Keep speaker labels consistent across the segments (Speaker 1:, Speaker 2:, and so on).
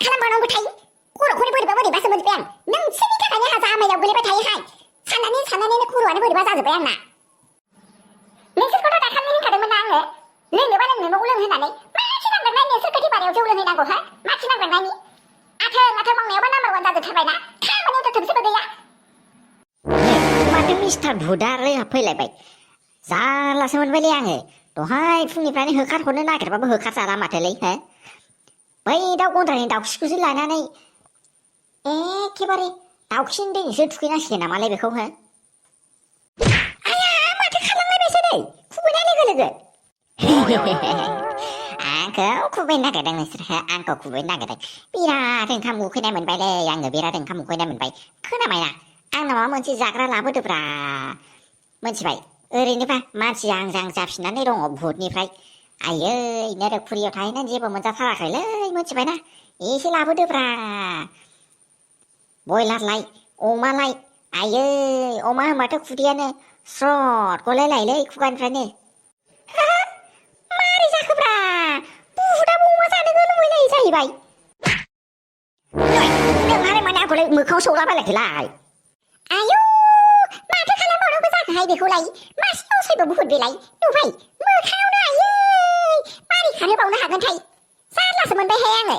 Speaker 1: खालामबावनांगौ थायो खर'खौनो बोरैबासो मोनजोब्बाय आं नोंसोरनि थाखायनो हाजा आमायाव गोलैबाय थायोहाय साननानैनो खर'आनो बोरैबा जाजोब्बाय आंना नोंसोरखौथ' दाखालि होनखादोंमोन ना आङो लोंनोबा लोंनोल' होननानै माथो नांगोरनाय नोंसोर गोथै बारियाव जौ लोंहैनांगौ हो माथो नांगोरनायनि आथोन मावनायावबा नाम्बार 1 जाजोबथारबायना खामानियावथ' थोबसेबो गैया
Speaker 2: माथो मिस्टार भुतआ फैलायबाय जारलासो मोनबायलै आङो दहाय फुंनिफ्रायनो होखारहरनो नागिरबाबो होखारजाला माथोलै हो बै दाउ गन्द्रानि दाउखिखौसो लानानै एखेबारे दाउखिनि दैजोंसो थुखैनांसिगोन नामालाय बेखौ हो आया माथो खालामलायबायसो नै खुबैनाय लोगो लोगो आंखौ खुबैनो नागिरदों नोंसोरहा आंखौ खुबैनो नागिरदों बिराद ओंखाम उखैनाय मोनबायलै आङो बिराद ओंखाम उखैनाय मोनबाय खोनाबायना आंनाव माबा मोनसे जाग्रा लाबोदोब्रा मोनथिबाय ओरैनोबा मानसि आंजां जाफिननानै दङ भुतनिफ्राय आयै नोरखपुरियाव थाहैनानै जेबो मोनजाथाराखैलै मोनथिबायना एसे लाबोदोब्रा बयलारलाय अमालाय आयै अमा होनबाथ' खुदैयानो स्रद गलायलायोलै खुगानिफ्रायनो मारै जाखोब्रा भुतआबो अमा जानो लुबैलायो जाहैबाय नोंहालाय माने आंखौलाय मोखाङाव सौलाबायलायखैलाय
Speaker 1: आयौ माथो खालामबावनांगौ जाखोहाय बेखौलाय मासेयाव सैबो बुहुद बेलाय नुबाय मोखाङावनो आयै मारै खारहोबावनो हागोनथाय जारलासो मोनबायहाय आङो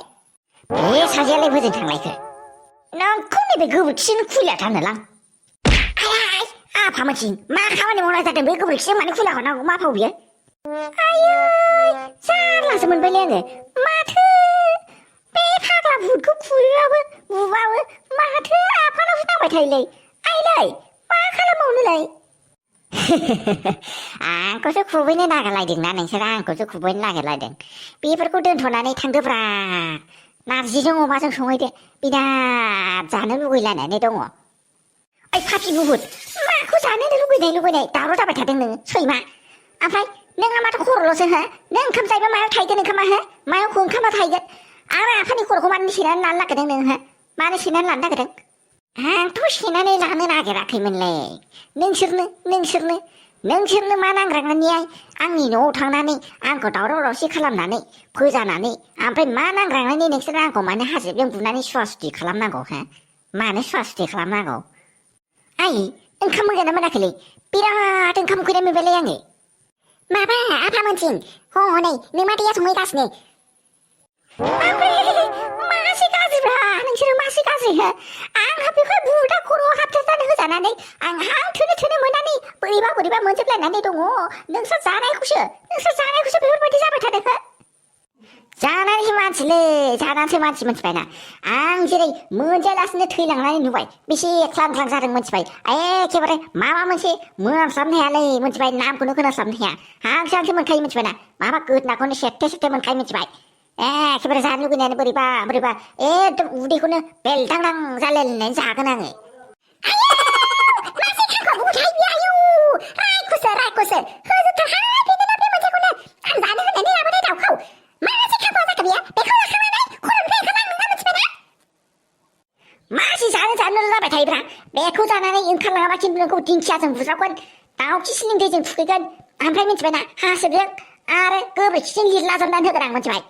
Speaker 2: बे सासेयालाय बोजों थांलायखो नोंखौ नैबे गोबोरखिजोंनो खुलिया थानोलां आय आफा मोनथिं मा खामानि मावनाय जादों बे गोबोरखिजों मानो खुला हरनांगौ मा फाव बियो आयै जारलासो मोनबायलै आङो माथो बे फाग्ला भुतखौ खुबैबाबो बुबाबो माथो आफानावसो नांबाय थायोलै आइलै मा खालामबावनोलाय आंखौसो खुबैनो नागिरलायदोंना नोंसोरो आंखौसो खुबैनो नागिरलायदों बेफोरखौ दोनथ'नानै थांदोब्रा नारजिजों अमाजों संहैदो बिराद जानो लुगैलायनानै दङ ओइ फाफि बुहुद माखौ जानो लुगैनाय दावराव जाबाय थादों नोङो सैमा ओमफ्राय नोंहा माथो खर'ल'सो हो नों ओंखाम जायोबा मायाव थाहैगोन ओंखामा हो मायाव ओंखामा थाहैगोन आरो आफानि खर'खौ मानो सेनानै लानो नागिरदों नोंहा मानो सेनानै लानो नागिरदों आंथ' सेनानै लानो नागिराखैमोनलै नोंसोरनो मा नांग्रांनानै आंनि न'आव थांनानै आंखौ दावराव दावसि खालामनानै फोजानानै ओमफ्राय मा नांग्रांनानै नोंसोरो आंखौ मानो हासिबजों बुनानै सुवा सुथि खालामनांगौ हो मानो सुवा सुथि खालामनांगौ आइ ओंखाम मोनगोन ना मोनाखैलै बिराद ओंखाम उखैनाय मोनबायलै आङो
Speaker 1: माबा आफा मोनथिं हनै नोमादैया संहैगासिनो
Speaker 2: मासे गाज्रिब्रा नोंसोरो मासे गाज्रि हो आंहा बेखौ भुतआ खर'आव हाबथारनानै होजानानै आं हां थोनो मोननानै बोरैबा मोनजोबलायनानै दङ नोंसोर जानायखौसो बेफोरबायदि जाबाय थादों हो जानानैसो मानसि मोनथिबायना आं जेरै मोनजायालासिनो थैलांनानै नुबाय बेसे ख्लां जादों मोनथिबाय एखेबारे माबा मोनसे मोनामस्लाबनो हायालै मोनथिबाय नामखौनो खोनास्लाबनो हाया हांसो मोनखायो मोनथिबायना माबा गोदनाखौनो सेरथे मोनखायो मोनथिबाय एखेबारे जानो लुगैनायानो बोरैबा एकदम उदैखौनो बेलदांदां जालायलायनानै जागोन आङो
Speaker 1: रायखौसो होजोबथारहाय बेनो बे मोनसेखौनो आं जानो होननानै लाबोनाय दाउखौ मासे खाफा जाखो बेयो बेखौ जाखांनानै खर'निफ्राय ओंखारलां नोंना मोनथिबायना
Speaker 2: मासे जानो जाबाय थायोब्रा बेखौ जानानै ओंखारलाङाबा खिन्थु नोंखौ दिंखियाजों बुज्राबगोन दाउखि सिलिं दैजों थुखैगोन ओमफ्राय मिथिबायना हासिबजों आरो गोबोरखिजों लिरलाजोबनानै होगोन आं मिथिबाय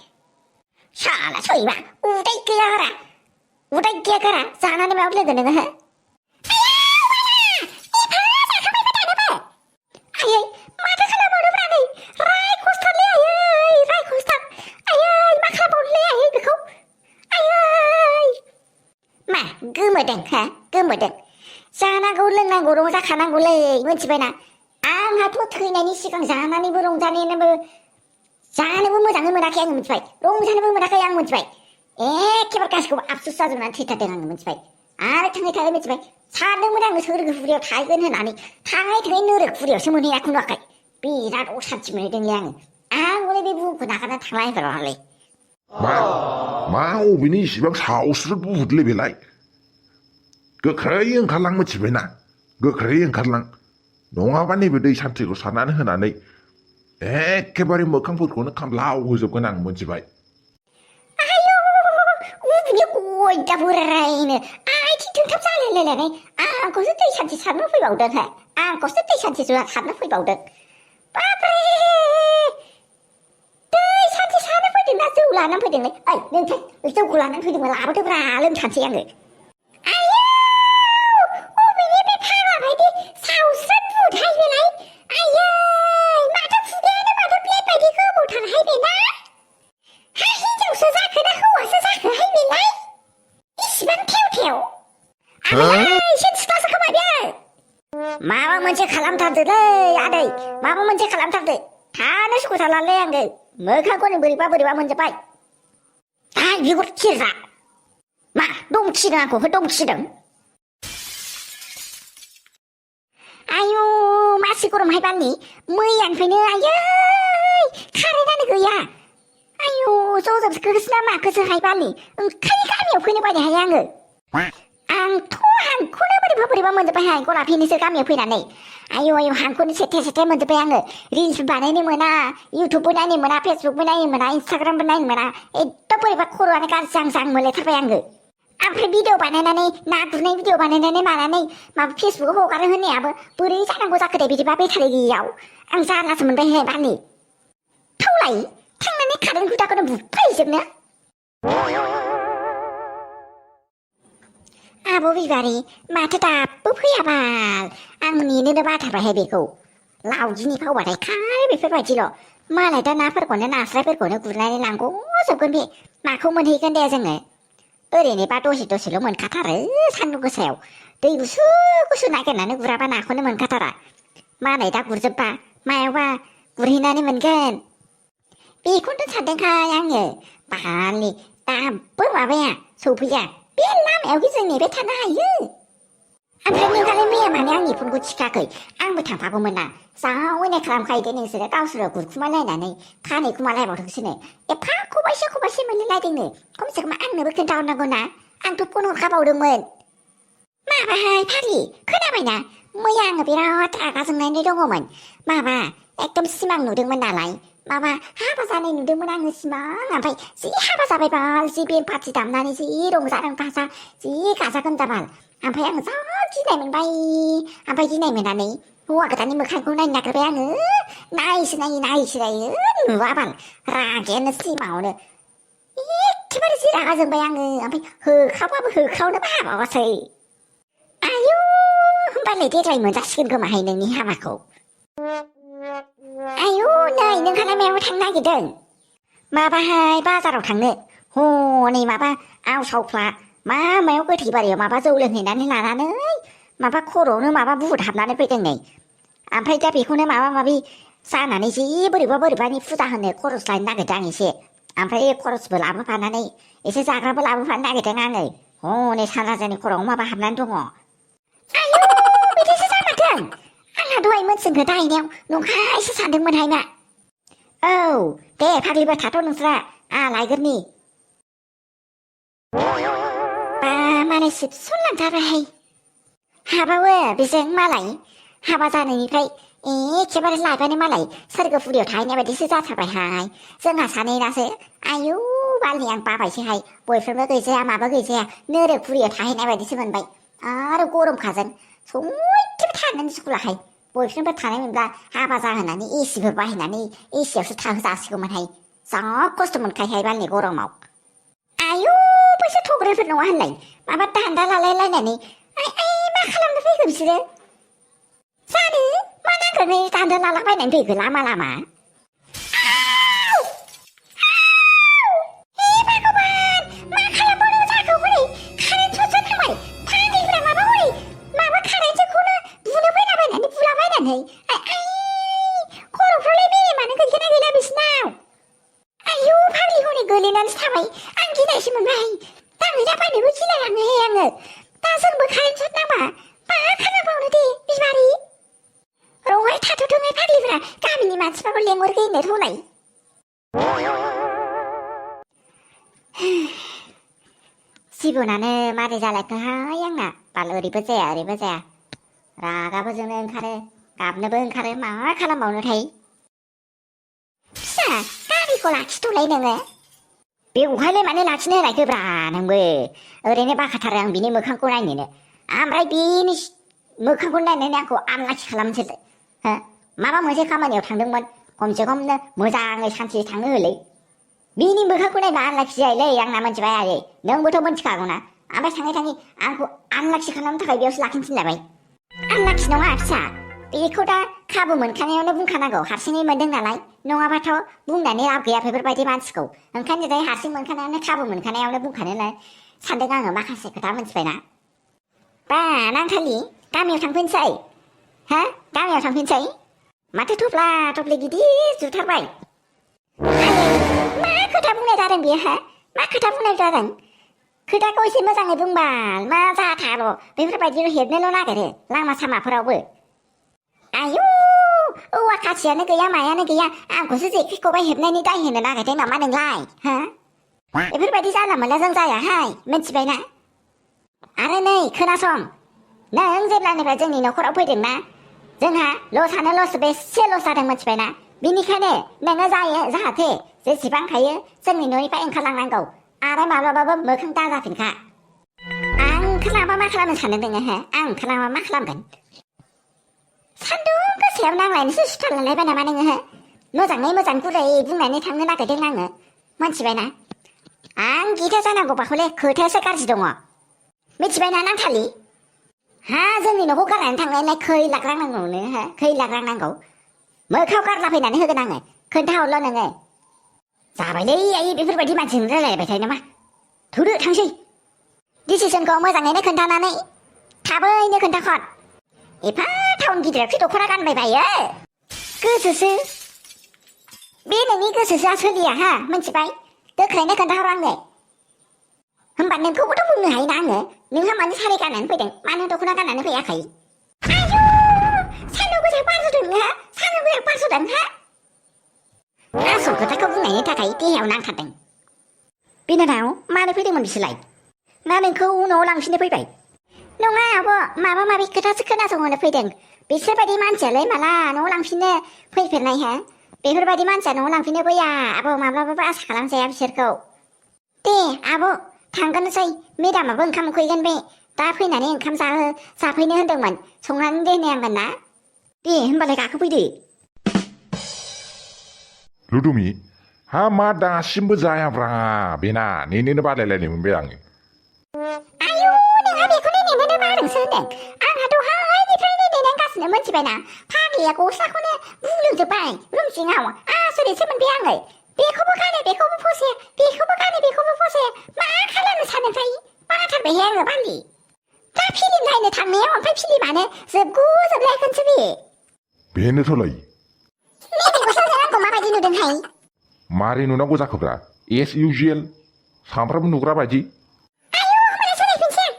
Speaker 2: साला सैमा उदै गैया गारा जानानै मायाव लोगो नोङो हो आयै माथो खालामबावनोब्रा नै रायखसथारलै आयै मा खालामबावनोलै आयै बेखौ आयै मा गोमोदों हो गोमोदों जानांगौ लोंनांगौ रंजाखानांगौलै मोनथिबायना आंहाथ' थैनायनि सिगां जानानैबो रंजानायानोबो जानोबो मोजाङै मोनाखै आङो मिथिबाय रंजानोबो मोनाखै आं मिथिबाय एखेबारे गासिखौबो आफसुस जाजोबनानै थैथारदों आङो मिथिबाय आरो थाङै मिथिबाय सानदोंमोन आङो सोरगोफुरियाव थाहैगोन होननानै थाङै नोरखपुरियावसो मोनहैयाखै नुवाखै बिराद असान्थि मोनहैदोंलै आं हले बे बुहुमखौ नागारना थांला होनबाय
Speaker 3: मा अबेनि इसिबां सावस्रु बुहुदलै बेलाय गोख्रै ओंखारलां मिथिबायना गोख्रै ओंखारलां नङाबा नैबे दै सान्थिखौ सारनानै होनानै एखेबारे मोखांफोरखौनो खामलाव होजोबगोन आं मिथिबाय
Speaker 2: गयदा बोरायनो आथिं थोंथाब जालायलायनानै आंखौसो दै सान्थि सारनो फैबावदों हो आंखौसो दै सान्थि सारनो फैबावदों बाब्रे दै सान्थि सारनो फैदोंना जौ लानानै फैदोंलै ओइ नोंथां जौखौ लानानै फैदोंमोन लाबोदोब्रा लोंसानोसै आङो आयौ अबेनि बे फाग्ला बायदि सावस्रोद बुदहाय बेलाय आयै माथो खुगायानो माथो प्लेट बायदि गोबौथारहाय बेना हा हिनजावसो जाखो ना हौवासो जाखोहाय बेलाय इसिबां थेव थेव आदै एसे सिख्लासो खोमा बेयो माबा मोनसे खालामथारदोलै आदै माबा मोनसे खालामथारदो थानो सुखुथारलालै आङो मोखांखौनो बोरैबा बोरैबा मोनजोब्बाय हाय बिगुर खिरग्रा मा दमखिदों आंखौ दमखिदों आयु मासि गरमहाय बालनि मैयानिफ्रायनो आयै कारेन्टानो गैया आयु जजोबखोसो ना माखोसोहाय बालनि ओंखायनो गामियाव फैनो बायनोहाय आङो आंथ' हांखौनो बोरैबा बोरैबा मोनजोब्बायहाय गलाफिनोसो गामियाव फैनानै आयु आयु हांखौनो सेथे सेथे मोनजोब्बाय आङो रिल्सबो बानायनो मोना इउटुबबो नायनो मोना फेसबुकबो नायनो मोना इन्सटाग्रामबो नायनो मोना एकदम बोरैबा खर'आनो गाज्रि जां जां मोनलायथारबाय आङो ओमफ्राय भिडिअ बानायनानै ना गुरनाय भिडिअ बानायनानै मानानै माबा फेसबुकाव हगारो होननायाबो बोरै जानांगौ जाखो दे बिदिबा बेटारि गैयियाव आं जारलासो मोनबायहाय बालनि थौलाय थांनानै कारेन्ट हुदाखौनो बुफायजोबनो आब' बिबारि माथो दाबो फैयाबाल आं नेनोनो बाथारबायहाय बेखौ लावजिनि फावबाथाय खालि बेफोरबायदिल' मालाय दा नाफोरखौनो नास्रायफोरखौनो गुरनानै लांग'जोबगोन बे माखौ मोनहैगोन दे जोङो ओरैनोबा दसे दसेल' मोनखाथारो सान्दुं गोसायाव दै गुसु गुसु नागिरनानै गुराबा नाखौनो मोनखाथारा मालाय दा गुरजोब्बा मायावबा गुरहैनानै मोनगोन बेखौनोथ' सानदोंखाय आङो बालनि दाबो माबाया सौफैया बे लामायाव जों नेबाय थानो हायो ओमफ्राय नोंहालाय मैया मानो आंनि फनखौ थिखाखै आंबो थांफागौमोन ना जा अयनाय खालामखायो नोंसोरो गावसोरो गुरखुमालायनानै खानैखुमालायबावदोंसोनो एफा खबाइसे मोनलायलायदोंनो खमसे खम आंनोबो खोन्थाहरनांगौ ना आंथ' फन हरखाबावदोंमोन माबाहाय फाग्लि खोनाबायना मैया आङो बिराद रागा जोंनानै दङमोन माबा एकदम सिमां नुदोंमोन नालाय माबा हाबा जानाय नुदोंमोन आङो सिमां ओमफ्राय जि हाबा जाबाय बाल जि बेन पार्टि दामनानै जि रंजादों बाजा जि गाजा गोमजा बाल ओमफ्राय आङो जा गिनाय मोनबाय ओमफ्राय गिनाय मोननानै हौवा गोदाननि मोखांखौ नायनो नागिरबाय आङो नायसो नायो नुवा बाल रागायानो सिमाङावनो एखेबारे जि रागा जोंबाय आङो ओमफ्राय होखावनोबो हाबावासै आयु होमबालाय देग्लाय मोनजासिगोन खोमाहाय नोंनि हाबाखौ आयु नै नोंहालाय मायाव थांनो नागिरदों माबाहाय बाजाराव थांनो हनै माबा आवसावफ्ला मायाव गोथै बारियाव माबा जौ लोंहैनानै लानानै माबा खर'आवनो माबा बुहुद हाबनानै फैदों नै ओमफ्राय दा बेखौनो माबा माबि जानानै जि बोरैबानि फुजा होनो खरस लायनो नागिरदों आं एसे ओमफ्राय खरसबो लाबोफानानै एसे जाग्राबो लाबोफानो नागिरदों आङो हनै सानराजानि खर'आव माबा हाबनानै दङ आयु बिदिसो जामारदों आंहा दहाय मोनसिंखौ दाहैनायाव नंखायसो सानदोंमोनहाय मा औ दे फाग्लिबो थाथ' नोंस्रा लायगोरनि बा मालाय सिबसनलांथारबायहाय हाबावो बेजों मालाय हाबा जानायनिफ्राय एखेबारे लायबानो मालाय सोरगोफुरियाव थाहैनाय बायदिसो जाथारबायहाय जोंहा सानैनासो आयु बालनि आं बाबायसोहाय बयफ्रेन्डबो गैजाया माबो गैजाया नोरगफुरियाव थाहैनाय बायदिसो मोनबाय आरो गरमखाजों सयथिबो थानोनो सुखुलाहाय बयफ्रेन्डफोर थानाय मोनब्ला हाबा जाहोनानै एसिफोर बाहायनानै एसियावसो थाहोजासिगौमोनहाय जा खस्थ' मोनखायोहाय बालनि गरमाव आयु बैसोर थग्राफोर नङा होनलाय माबा दान्दा लालायलायनानै मा खालामनो फैखो बिसोरो जानो मा नांग्रानै दान्दा लालाबायनानै फैखो लामा खर'फ्रावलाय मेलेमानो गैगोना गैला बिसिनाव आयु फाग्लि हनै गोलैनानैसो थाबाय आं गिनायसो मोनबाय दांहैलाबायनोबो गिलायलाङोहाय आङो दा जोंबो कारेन्ट सट नांबा मा खालामबावनो दे बिमारि रहाय थाथ'थोंहाय फाग्लिफ्रा गामिनि मानसिफोरखौ लेंहरगोन थौनाय जिबनानो मारै जालायखोहाय आंना बाल ओरैबो जाया रागाबो जोंनो ओंखारो गाबनोबो ओंखारो मा खालामबावनोथाय फिसा गारिखौ लाखिथ'लाय नोङो बेवहायलाय मानो लाखिनो होनायखोब्रा नोंबो ओरैनो बाखाथारो आं बिनि मोखांखौ नायनोनो ओमफ्राय बिनि मोखांखौ नायनानै आंखौ आनलाखि खालामसै हो माबा मोनसे खामानियाव थांदोंमोन खमसे खमनो मोजाङै सानसे थांनो होलै बिनि मोखांखौ नायबा आनलाखि जायोलै आंना मोनथिबाय आयै नोंबोथ' मोनथिखागौना ओमफ्राय थाङै थाङै आंखौ आनलाखि खालामनो थाखाय बेयावसो लाखिनो थिनलायबाय आनलाखि नङा फिसा बेखौ दा खाबु मोनखानायावनो बुंखानांगौ हारसिङै मोनदों नालाय नङाबाथ' बुंनानै लाब गैया बेफोरबायदि मानसिखौ ओंखायनो दायो हारसिं मोनखानायावनो खाबु मोनखानायावनो बुंखानो सानदों आङो माखासे खोथा मोनथिबायना बा नांथालि गामियाव थांफिनसै हा गामियाव थांफिनसै माथो थफ्ला थफ्लि गिदिर जुथारबाय मा खोथा बुंनाय जादों बेयो हा मा खोथा बुंनाय जादों खोथाखौ एसे मोजाङै बुंबा मा जाथार' बेफोरबायदिल' हेबनोल' नागिरो लामा सामाफोरावबो आयु औवा खाथियानो गैया मायानो गैया आंखौसो जेखाइ खबाइ हेबनायनि दाय होनो नागिरदों नामा नोंलाय हा बेफोरबायदि जानला मोनला जों जायाहाय मिथिबायना आरो नै खोनासं नों जेब्लानिफ्राय जोंनि न'खराव फैदोंना जोंहा लसआनो लस बेसे लस जादों मिथिबायना बिनिखायनो नोङो जायो जाहाथे जेसेबां हायो जोंनि न'निफ्राय ओंखारलांनांगौ आरो माब्लाबाबो मोखां दाजाफिनखा आं ओंखारलांबा मा खालामनो सानदों नोङो हो आं ओंखारलांबा मा खालामगोन सान्दुं गोसायाव नांलायनोसो सुथार लालायबाय नामा नोङो हो मोजाङै मोजां गुरै बुंनानै थांनो नागिरदों आङो मोनथिबायना आं गिथा जानांगौबा हले खोथायासो गाज्रि दङ मिथिबायना नांथालि हा जोंनि न'खौ गारनानै थांनायलाय खै लाख रां नांगौनो हो खै लाख रां नांगौ मोखाङाव गारला फैनानै होगोन आङो खोन्थाहरल' नोङो जाबायलै आयै बेफोरबायदि मानसिजों रायलायबाय थायो नामा थौदो थांसै डिसिसनखौ मोजाङैनो खोन्थानानै थाबैनो खोन्थाखर एफा टाउन गिदिरावसो दख'ना गानबाय बायो गोसोसो बे नोंनि गोसोसोआ सोलिया हा मिथिबाय गोख्रैनो खोन्थाहर आंनो होमबा नोंखौबोथ' बुंनो हायोना आङो नोंहा मानो सारि गाननानै फैदों मानो दख'ना गाननानै फैयाखै आयु सान्दुं गोसा बारस'दों नोंहा सान्दुं गोसा बारस'दों हा आसल खोथाखौ बुंनायनि थाखाय देहायाव नांथारदों बिनानाव मानो फैदोंमोन बिसोरलाय ना नोंखौ न'आव लांफिननो फैबाय नङा आब' माबा माबि खोथासो खोनासंहोनो फैदों बिसोरबायदि मानसियालाय माला न'आव लांफिननो फैफेरनाय हा बेफोरबायदि मानसिया न'आव लांफिननो फैया आब' माब्लाबाबो आसा खालामजाया बिसोरखौ दे आब' थांगोनसै मेदामाबो ओंखाम उखैगोन बे दा फैनानै ओंखाम जाफैनो होनदोंमोन संनानै दोननांगोन ना दे होनबालाय गाखोफैदो
Speaker 3: लुदुमि हा मा दासिमबो जायाब्रा बेना नेनोनो बालायलायनाय मोनबाय आङो
Speaker 1: आयु नोंहा बेखौनो नेनो बादोंसो होनदों आंहा दहायनिफ्रायनो नेनांगासिनो मोनथिबायना फाग्लिया गस्लाखौनो बुलुजोब्बाय रुम सिङाव आसरितसो मोनबाय आङो बेखौबो गानो बेखौबो फसाया बेखौबो गानो बेखौबो फसाया मा खालामनो सानदोंथाय बाथारबायहाय आङो बालि दा फिल्म नायनो थांनायाव ओमफ्राय फिल्मानो जोबगुजोबलायगोनसो बे
Speaker 3: बेनोथ'लै
Speaker 1: नैबे गस्लाजों आंखौ माबायदि नुदोंहाय
Speaker 3: मारै नुनांगौ जाखोब्रा एस इउजुएल सामफ्रामबो नुग्रा बायदि
Speaker 1: आयु होमबालाय सोलायफिनसै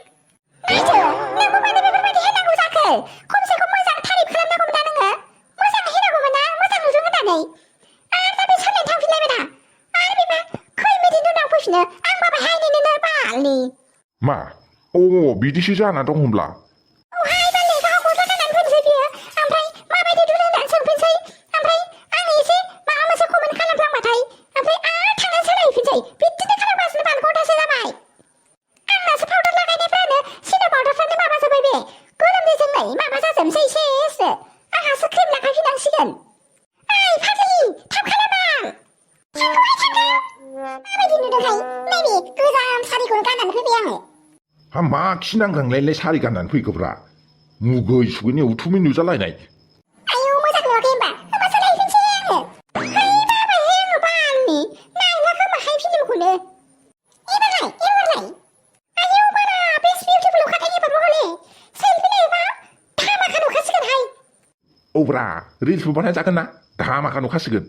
Speaker 1: नायदो नोंबो मानो बेफोरबायदि होनांगौ जाखो खमसे खम मोजां थारिफ खालामनांगौमोन ना नोङो मोजाङै होनांगौमोन ना मोजां नुदों होननानै आरो दा बे सोलायनो थांफिनलायबाय ना आरो बेबा खै मिनिटनि उनाव फैफिनो आं बाबायहाय नेनोनो बालनि
Speaker 3: मा अ बिदिसो जाना दं होनब्ला
Speaker 1: औहाय बालनि गाव गस्ला गाननानै फैनोसै बियो ओमफ्राय माबायदि दुनो होननानै सोंफिनसै ओमफ्राय आं एसे माबा मोनसे कमेन्ट खालामफ्लांबाथाय ओमफ्राय आरो थांनानै सोलायफिनसै बिदिनो खालामगासिनो बाल घन्टासो जाबाय आंनासो पाउडार लागायनायफ्रानो सिनो पाउडारफ्रानो माबा जोब्बाय बे गोलोमदैजोंलाय माबा जाजोबनोसै एसेसो आंहासो क्रिम लागायफिननांसिगोन ओइ फाग्लि थाब खालाम माबायदि नुदोंहाय नैबे गोजाम सारिखौनो गाननानै फैबाय आङो
Speaker 3: हा मा खिनांगांलायलाय सारि गाननानै फैखोब्रा मुगै सुगैनि उथुमै नुजालायनाय
Speaker 1: आयु मोजां नुवाखै होमबा सोलायफिनसै आङो है बाबायहाय आङो बालनि नायला खोमाहाय फिल्मखौनो एबारलाय आयु बारा बेस्ट बिउटिफुल अखाथाय एबारबो हले सेल्फि लायोबा धामाका नुखासिगोनहाय
Speaker 3: औब्रा रिल्सबो बानायजागोन ना धामाका नुखासिगोन